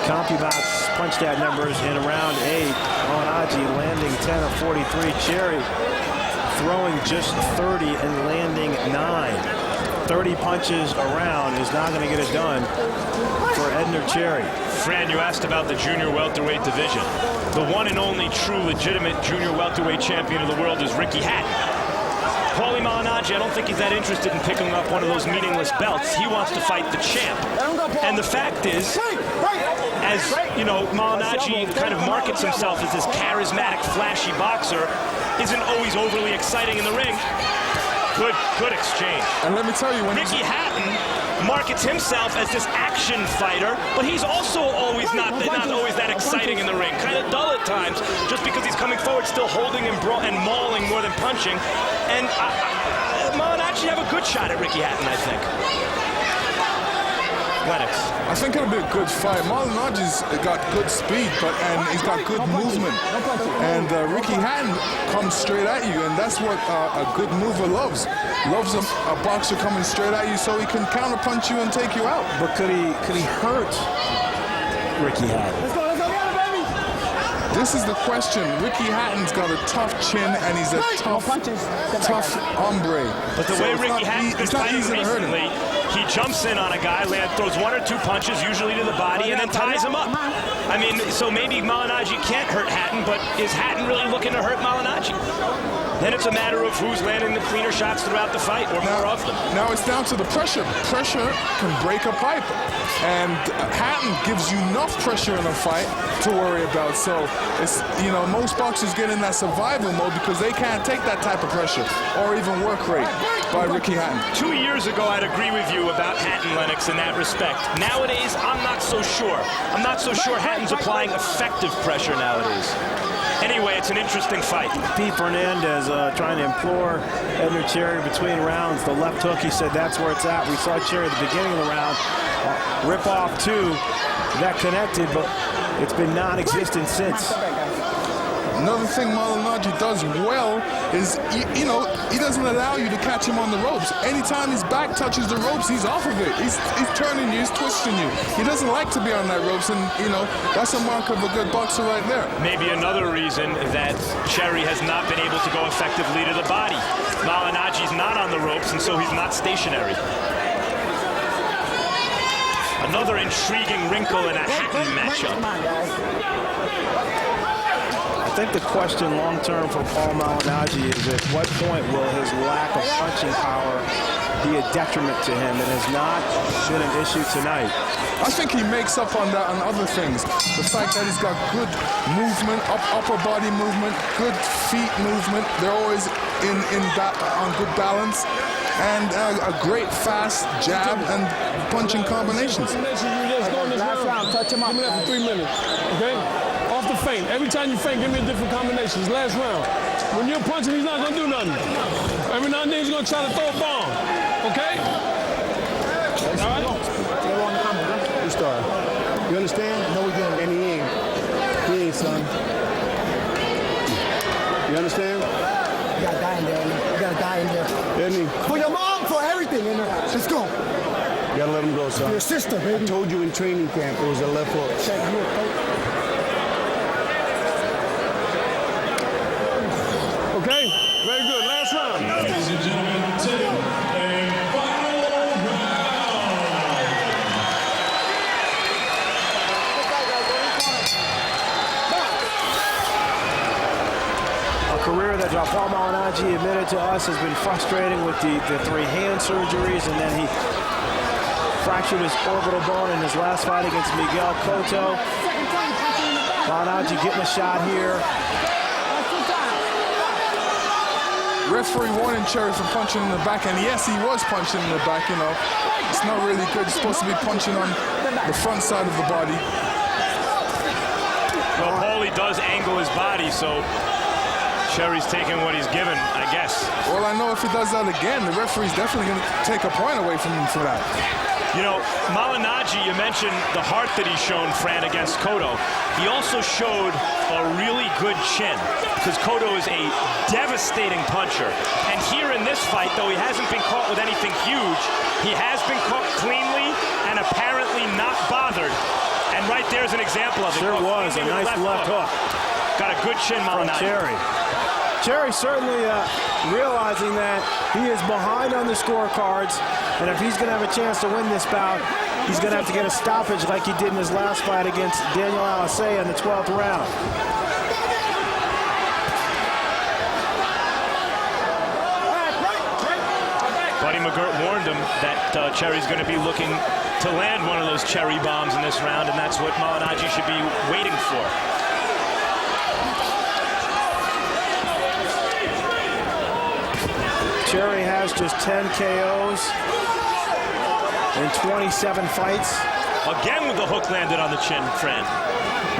CompuBox punch stat numbers in round 8. Malignaggi landing 10 of 43. Cherry throwing just 30 and landing 9. 30 punches around is not going to get it done for Edner Cherry. Fran, you asked about the junior welterweight division. The one and only true legitimate junior welterweight champion of the world is Ricky Hatton. Paulie Malignaggi, I don't think he's that interested in picking up one of those meaningless belts. He wants to fight the champ. And the fact is, as you know, Malignaggi kind of markets himself as this charismatic, flashy boxer, isn't always overly exciting in the ring. Good exchange. And let me tell you, when Ricky Hatton markets himself as this action fighter, but he's also always not always that exciting in the ring. Kind of dull at times, just because he's coming forward, still holding and mauling more than punching. And Malignaggi have a good shot at Ricky Hatton, I think. Lennox. I think it'll be a good fight. Malignaggi's got good speed, and he's got good movement. And Ricky Hatton comes straight at you, and that's what a good mover loves. Loves a boxer coming straight at you so he can counterpunch you and take you out. But could he hurt Ricky Hatton? Let's go, baby. This is the question. Ricky Hatton's got a tough chin, and he's a tough hombre. But the way Ricky Hatton's been fighting recently, he jumps in on a guy, throws 1 or 2 punches, usually to the body, and then ties him up. I mean, so maybe Malignaggi can't hurt Hatton, but is Hatton really looking to hurt Malignaggi? Then it's a matter of who's landing the cleaner shots throughout the fight, or more of them. Now it's down to the pressure. Pressure can break a pipe. And Hatton gives you enough pressure in a fight to worry about. So, it's, you know, most boxers get in that survival mode because they can't take that type of pressure or even work rate by Ricky Hatton. 2 years ago, I'd agree with you about Hatton, Lennox, in that respect. Nowadays, I'm not so sure. I'm not so sure Hatton's applying effective pressure nowadays. Anyway, it's an interesting fight. Pete Fernandez trying to implore Edner Cherry between rounds. The left hook, he said that's where it's at. We saw Cherry at the beginning of the round rip off 2 that connected, but it's been non-existent since. Another thing Malignaggi does well is, you know, he doesn't allow you to catch him on the ropes. Anytime his back touches the ropes, he's off of it. He's turning you, he's twisting you. He doesn't like to be on that ropes, and, you know, that's a mark of a good boxer right there. Maybe another reason that Cherry has not been able to go effectively to the body. Malignaggi's not on the ropes, and so he's not stationary. Another intriguing wrinkle in a Hatton matchup. I think the question long-term for Paul Malignaggi is at what point will his lack of punching power be a detriment to him. It has not been an issue tonight. I think he makes up on that on other things. The fact that he's got good movement, upper body movement, good feet movement. They're always on good balance. And a great fast jab and punching combinations. Last round, touch him up. Give me that for 3 minutes, okay? Off the feint. Every time you feint, give me a different combination. Last round. When you're punching, he's not going to do nothing. Every now and then, he's going to try to throw a bomb, okay? All right? We start. You understand? No, we didn't. And he ain't. He ain't, son. You understand? You gotta die in there. You gotta die in there. Edner. For your mom, for everything in there. Let's go. You gotta let him go, son. Your sister, baby. I told you in training camp it was a left hook. Okay? Very good. Last round. Ladies and gentlemen, 10 and final round. A career that Paul Malignaggi admitted to us has been frustrating with the 3 hand surgeries, and then he fractured his orbital bone in his last fight against Miguel Cotto. Malignaggi getting a shot here. Referee warning Cherry for punching in the back, and yes, he was punching in the back, you know. It's not really good. You're supposed to be punching on the front side of the body. Well, Paulie does angle his body, so Cherry's taking what he's given, I guess. Well, I know if he does that again, the referee's definitely going to take a point away from him for that. You know, Malignaggi, you mentioned the heart that he's shown, Fran, against Cotto. He also showed a really good chin, because Cotto is a devastating puncher. And here in this fight, though he hasn't been caught with anything huge, he has been caught cleanly and apparently not bothered. And right there's an example of it. There was a nice left hook. Got a good chin, Malignaggi. Cherry. Cherry certainly realizing that he is behind on the scorecards, and if he's going to have a chance to win this bout, he's going to have to get a stoppage like he did in his last fight against Daniel Alisei in the 12th round. Buddy McGirt warned him that Cherry's going to be looking to land one of those cherry bombs in this round, and that's what Malignaggi should be waiting for. Cherry has just 10 KOs in 27 fights. Again with the hook landed on the chin, Fran.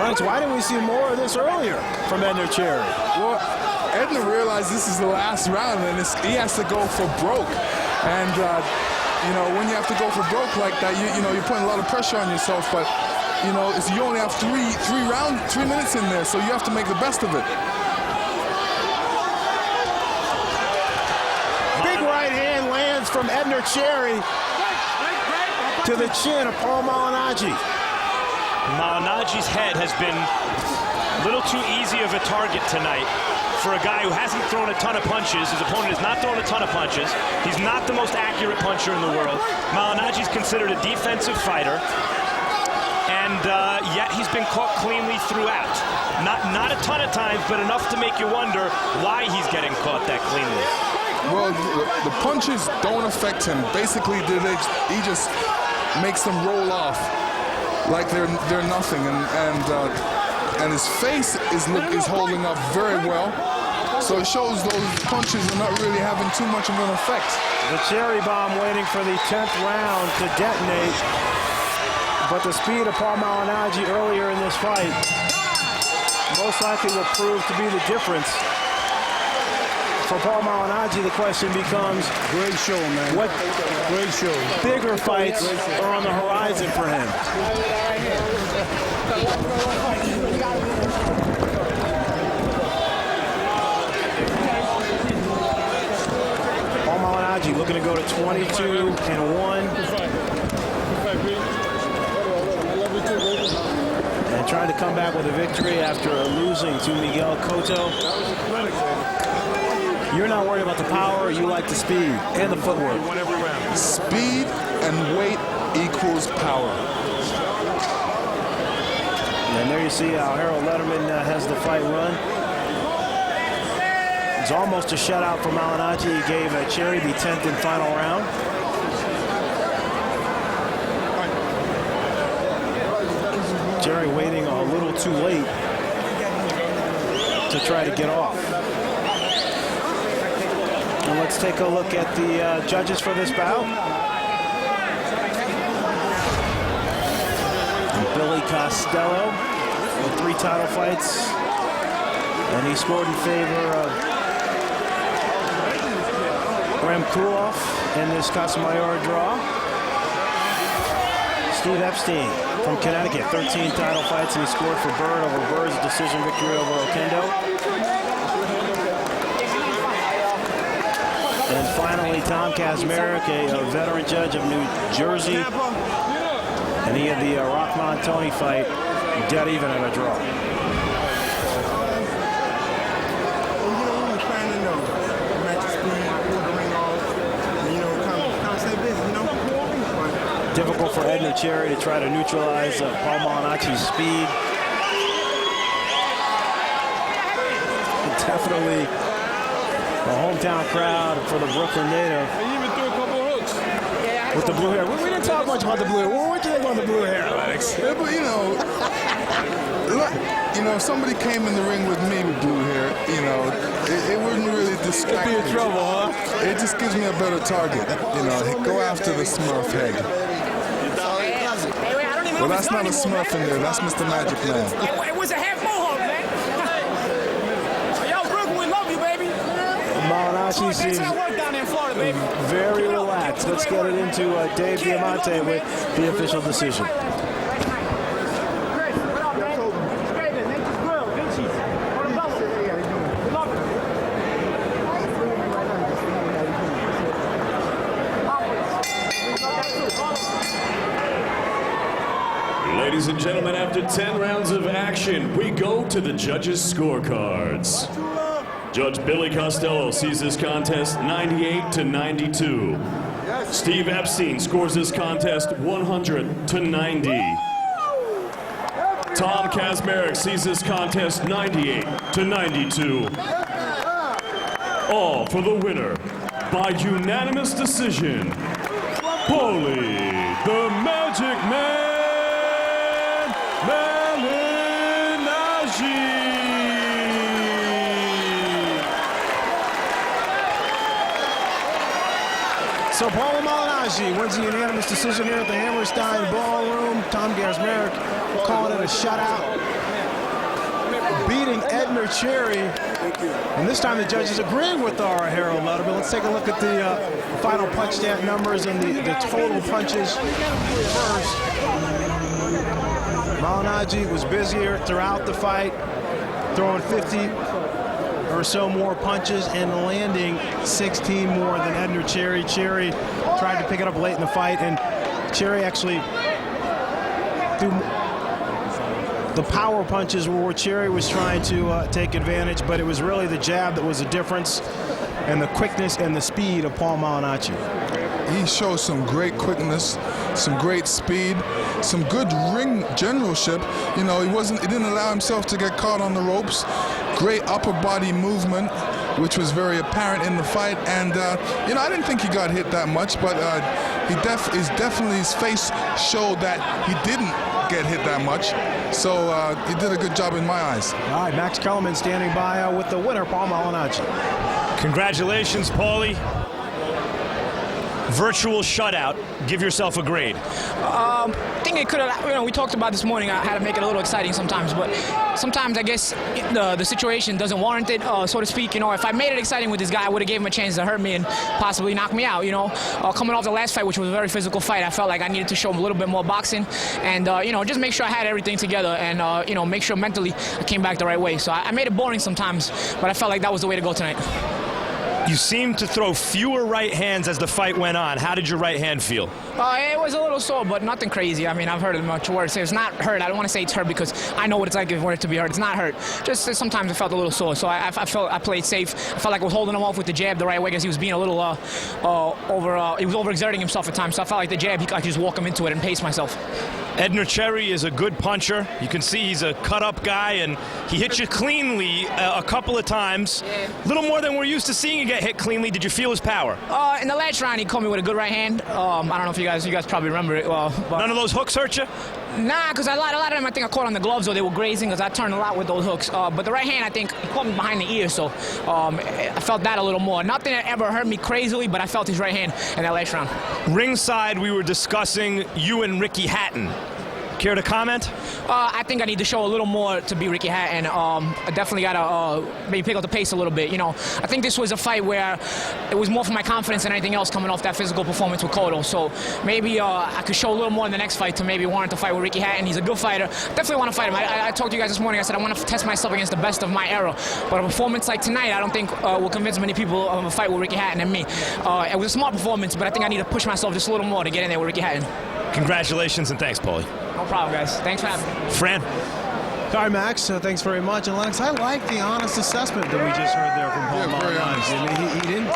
Lance, why didn't we see more of this earlier from Edner Cherry? Well, Edner realized this is the last round, and he has to go for broke. And, you know, when you have to go for broke like that, you know, you're putting a lot of pressure on yourself. But, you know, you only have 3 minutes in there, so you have to make the best of it. From Edner Cherry to the chin of Paul Malignaggi. Malignaggi's head has been a little too easy of a target tonight for a guy who hasn't thrown a ton of punches. His opponent has not thrown a ton of punches. He's not the most accurate puncher in the world. Malignaggi's considered a defensive fighter, and yet he's been caught cleanly throughout. Not a ton of times, but enough to make you wonder why he's getting caught that cleanly. Well, the punches don't affect him. Basically, he just makes them roll off like they're nothing, and his face is holding up very well. So it shows those punches are not really having too much of an effect. The cherry bomb waiting for the 10th round to detonate, but the speed of Paul Malignaggi earlier in this fight most likely will prove to be the difference. For Paul Malignaggi, the question becomes, great show, man. What great show. Bigger fights are on the horizon for him? Paul Malignaggi looking to go to 22-1. And trying to come back with a victory after losing to Miguel Cotto. You're not worried about the power, you like the speed and the footwork. Speed and weight equals power. And there you see how Harold Letterman has the fight run. It's almost a shutout for Malignaggi. He gave Cherry the 10th and final round. Cherry waiting a little too late to try to get off. And let's take a look at the judges for this bout. Billy Costello with 3 title fights, and he scored in favor of Graham Kuloff in this Casamayor draw. Steve Epstein from Connecticut, 13 title fights, and he scored for Bird over Bird's decision victory over Oquendo. And finally, Tom Kazmarek, a veteran judge of New Jersey. And he had the Rahman Tony fight dead even at a draw. Difficult for Edner Cherry to try to neutralize Paul Malignaggi's speed. Definitely a hometown crowd for the Brooklyn native. He even threw a couple of hooks. With the blue hair. We didn't talk much about the blue hair. What do you think about the blue hair, Alex? Yeah, but if somebody came in the ring with me with blue hair, it wouldn't really distract me. It'd be in trouble, huh? It just gives me a better target. Go after the Smurf head. Well, that's not a Smurf in there. That's Mr. Magic Man. It was a half mohawk, man. Yo, Brooklyn, we love you, baby. Malignaggi seems very relaxed. Let's get it into Dave Diamante with the official decision. Ladies and gentlemen, after 10 rounds of action, we go to the judges' scorecards. Judge Billy Costello sees this contest 98-92. Steve Epstein scores this contest 100-90. Tom Kazmarek sees this contest 98-92. All for the winner by unanimous decision, Pauli, the Magic Man. Malignaggi. So Paulie Malignaggi wins the unanimous decision here at the Hammerstein Ballroom. Tom Kazmarek calling it a shutout, beating Edner Cherry. And this time the judges agreeing with our Harold Letterman. Let's take a look at the final punch stat numbers and the total punches first. Malignaggi was busier throughout the fight, throwing 50 or so more punches and landing 16 more than Edner Cherry. Cherry tried to pick it up late in the fight, and Cherry actually threw the power punches where Cherry was trying to take advantage, but it was really the jab that was the difference, and the quickness and the speed of Paul Malignaggi. He showed some great quickness, some great speed, some good ring generalship. He didn't allow himself to get caught on the ropes. Great upper body movement, which was very apparent in the fight. And I didn't think he got hit that much, but his face showed that he didn't get hit that much. So he did a good job in my eyes. All right, Max Kellerman standing by with the winner, Paul Malignaggi. Congratulations, Paulie. Virtual shutout. Give yourself a grade. I think it could have, we talked about this morning, I had to make it a little exciting sometimes, but sometimes I guess the situation doesn't warrant it, so to speak. If I made it exciting with this guy, I would have gave him a chance to hurt me and possibly knock me out, Coming off the last fight, which was a very physical fight, I felt like I needed to show him a little bit more boxing and, just make sure I had everything together and, make sure mentally I came back the right way. So I made it boring sometimes, but I felt like that was the way to go tonight. You seemed to throw fewer right hands as the fight went on. How did your right hand feel? It was a little sore, but nothing crazy. I mean, I've heard it much worse. It's not hurt. I don't want to say it's hurt because I know what it's like if it to be hurt. It's not hurt. Just sometimes it felt a little sore. So I felt I played safe. I felt like I was holding him off with the jab the right way because he was being a little he was overexerting himself at times. So I felt like the jab, I could just walk him into it and pace myself. Edner Cherry is a good puncher. You can see he's a cut-up guy, and he hit you cleanly a couple of times. A little more than we're used to seeing you get hit cleanly. Did you feel his power? In the last round, he caught me with a good right hand. I don't know if you guys probably remember it well. But none of those hooks hurt you? Nah, because a lot of them I think I caught on the gloves or they were grazing because I turned a lot with those hooks. But the right hand, I think, he caught me behind the ear, so I felt that a little more. Nothing that ever hurt me crazily, but I felt his right hand in that last round. Ringside, we were discussing you and Ricky Hatton. Care to comment? I think I need to show a little more to be Ricky Hatton. I definitely got to maybe pick up the pace a little bit. You know, I think this was a fight where it was more for my confidence than anything else coming off that physical performance with Cotto. So maybe I could show a little more in the next fight to maybe warrant a fight with Ricky Hatton. He's a good fighter. Definitely want to fight him. I talked to you guys this morning. I said I want to test myself against the best of my era. But a performance like tonight, I don't think will convince many people of a fight with Ricky Hatton and me. It was a smart performance, but I think I need to push myself just a little more to get in there with Ricky Hatton. Congratulations and thanks, Paulie. No problem, guys. Thanks for having me. Fran? All right, Max, thanks very much. And Lennox, I like the honest assessment that we just heard there from Paul Malignaggi. I mean, he didn't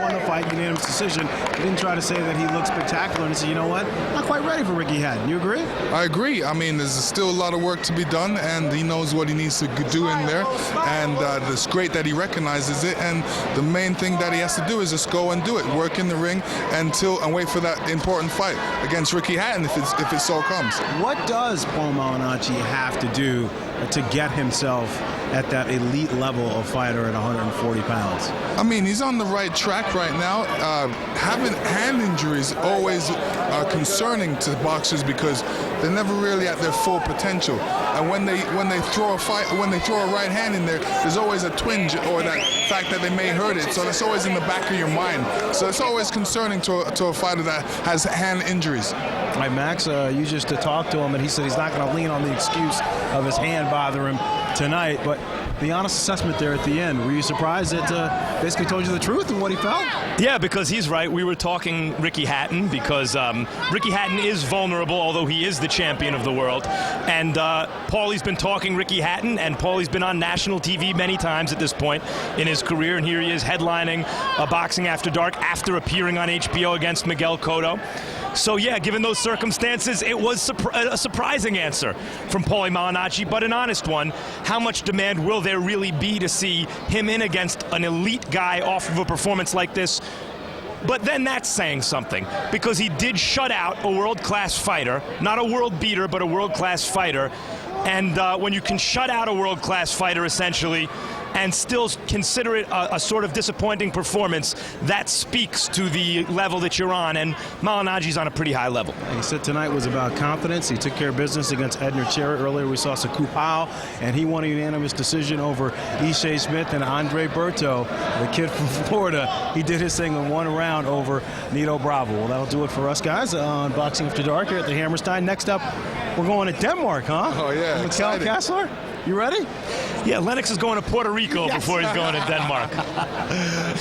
won the fight, unanimous decision. He didn't try to say that he looked spectacular and say, you know what, not quite ready for Ricky Hatton. You agree? I agree. I mean, there's still a lot of work to be done, and he knows what he needs to do in there. And it's great that he recognizes it. And the main thing that he has to do is just go and do it, work in the ring and wait for that important fight against Ricky Hatton if it so comes. What does Paul Malignaggi have to do to get himself at that elite level of fighter at 140 pounds? I mean, he's on the right track right now. Having hand injuries always are concerning to boxers because they're never really at their full potential. And when they throw a right hand in there, there's always a twinge or that fact that they may hurt it. So that's always in the back of your mind. So it's always concerning to a fighter that has hand injuries. All right, Max, you just talked to him, and he said he's not going to lean on the excuse of his hand bothering him tonight. But the honest assessment there at the end, were you surprised that basically told you the truth and what he felt? Yeah, because he's right. We were talking Ricky Hatton because Ricky Hatton is vulnerable, although he is the champion of the world. And Paulie's been talking Ricky Hatton, and Paulie's been on national TV many times at this point in his career. And here he is headlining Boxing After Dark after appearing on HBO against Miguel Cotto. So, yeah, given those circumstances, it was a surprising answer from Paulie Malignaggi, but an honest one. How much demand will there really be to see him in against an elite guy off of a performance like this? But then that's saying something, because he did shut out a world-class fighter, not a world beater, but a world-class fighter. And when you can shut out a world-class fighter, essentially, and still consider it a sort of disappointing performance, that speaks to the level that you're on, and Malignaggi's on a pretty high level. He said tonight was about confidence. He took care of business against Edner Cherry. Earlier we saw Saku Powell, and he won a unanimous decision over Ishe Smith and Andre Berto, the kid from Florida. He did his thing in one round over Nito Bravo. Well, that'll do it for us, guys, on Boxing After Dark here at the Hammerstein. Next up, we're going to Denmark, huh? Oh, yeah. Mikkel Kessler? You ready? Yeah, Lennox is going to Puerto Rico before he's going to Denmark.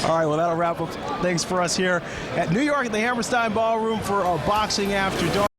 All right, well, that'll wrap up things for us here at New York at the Hammerstein Ballroom for our Boxing After Dark.